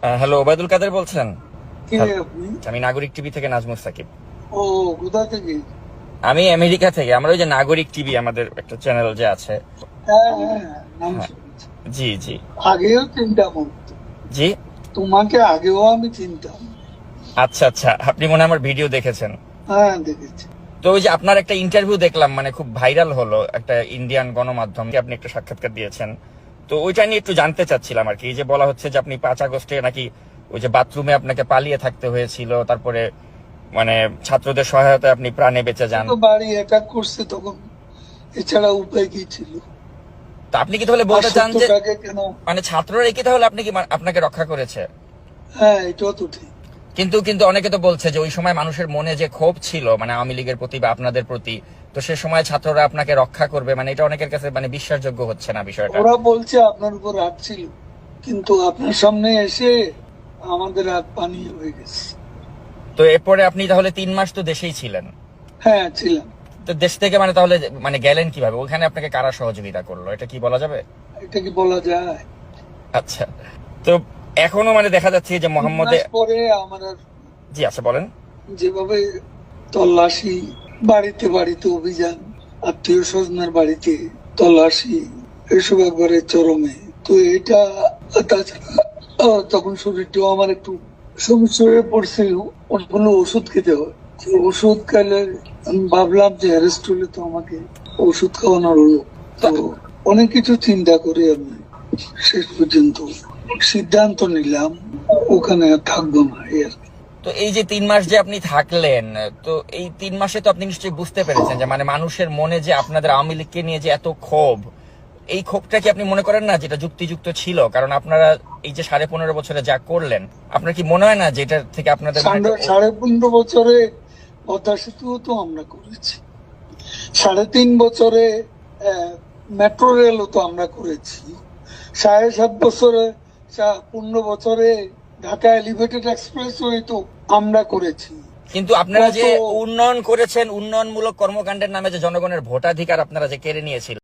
Hello, Obaidul Quader বলছেন? কে hello, আপনি? আমি নাগরিক টিভি থেকে নাজমুস সাকিব। ও, কোথা থেকে? আমি আমেরিকা থেকে। আমরা ওই যে নাগরিক টিভি, আমাদের একটা চ্যানেল যে আছে। হ্যাঁ হ্যাঁ, নাম হ্যাঁ, শুনেছি। জি জি। আগেও চিনতাম তো। জি, তোমাকে আগেও আমি চিনতাম। আচ্ছা আচ্ছা, আপনি মনে হয় আমার ভিডিও দেখেছেন। হ্যাঁ, দেখেছি। তো ওই যে আপনার একটা ইন্টারভিউ দেখলাম, মানে খুব ভাইরাল হলো, একটা ইন্ডিয়ান গণমাধ্যমে আপনি একটা সাক্ষাৎকার দিয়েছেন। তো ওইটা নিয়ে একটু জানতে চাচ্ছিলাম আর কি। এই যে বলা হচ্ছে যে আপনি 5 আগস্টে নাকি ওই যে বাথরুমে আপনাকে পালিয়ে থাকতে হয়েছিল, তারপরে মানে ছাত্রদের সহায়তায় আপনি প্রাণে বেঁচে যান। তো বাড়ি অ্যাটাক করছে তখন, এছাড়া উপায় কি ছিল? তো আপনি কি তাহলে আর বলতে চান যে সত্যটাকে কেন? মানে ছাত্ররা কি তাহলে আপনি কি আপনাকে রক্ষা করেছে? হ্যাঁ, এটাও তো ঠিক। কিন্তু কিন্তু অনেকে তো বলছে যে ওই সময় মানুষের মনে যে ক্ষোভ ছিল মানে আওয়ামী লীগের প্রতি বা আপনাদের প্রতি, তো সে সময় ছাত্ররা আপনাকে রক্ষা করবে, মানে এটা অনেকের কাছে মানে বিশ্বাসযোগ্য হচ্ছে না বিষয়টা। ওরা বলছে আপনার উপর রাগ ছিল, কিন্তু আপনার সামনে এসে আমাদের রাগ পানি হয়ে গেছে। তো এরপরে আপনি তাহলে 3 মাস তো দেশেই ছিলেন। হ্যাঁ, ছিলাম। তো দেশ থেকে মানে তাহলে মানে গেলেন কিভাবে? ওখানে আপনাকে কারা সহযোগিতা করলো, এটা কি বলা যাবে? এটা কি বলা যায়? আচ্ছা। তো এখনো মানে দেখা যাচ্ছে যে 3 মোহাম্মদে। মাস পরে আমার আর জি আচ্ছা, বলেন। যেভাবে তল্লাশি, বাড়িতে বাড়িতে অভিযান, আত্মীয় স্বজনের বাড়িতে তল্লাশি, এসব একবারে চরমে। তো এটা, তাছাড়া তখন শরীরটাও আমার একটু সমস্যা হয়ে পড়ছে। অনেকগুলো ওষুধ খেতে হয়। তো ওষুধ খেলে আমি ভাবলাম যে অ্যারেস্ট হলে তো আমাকে ওষুধ খাওয়ানোর হলো। তো অনেক কিছু চিন্তা করে আমি শেষ পর্যন্ত সিদ্ধান্ত নিলাম ওখানে আর থাকবো না, এই আর কি। তো এই যে 3 মাস যে আপনি থাকলেন, তো এই 3 মাসে তো আপনি নিশ্চয়ই বুঝতে পেরেছেন যে মানে মানুষের মনে যে আপনাদের আওয়ামী লীগকে নিয়ে যে এত ক্ষোভ, এই ক্ষোভটা কি আপনি মনে করেন না যেটা যুক্তিযুক্ত ছিল? কারণ আপনারা এই যে 15.5 বছরে যা করলেন, আপনার কি মনে হয় না যে এটা থেকে আপনাদের মানে সাড়ে 15 বছরে পদ্মা সেতুও তো আমরা করেছি। 3.5 বছরে মেট্রো রেলও তো আমরা করেছি। 7.5 বছরে, 15 বছরে ঢাকা এলিভেটেড এক্সপ্রেসওয়ে তো আমরা করেছি। কিন্তু আপনারা যে কত উন্নয়ন করেছেন, উন্নয়নমূলক কর্মকাণ্ডের নামে যে জনগণের ভোটাধিকার আপনারা যে কেড়ে নিয়েছিলেন।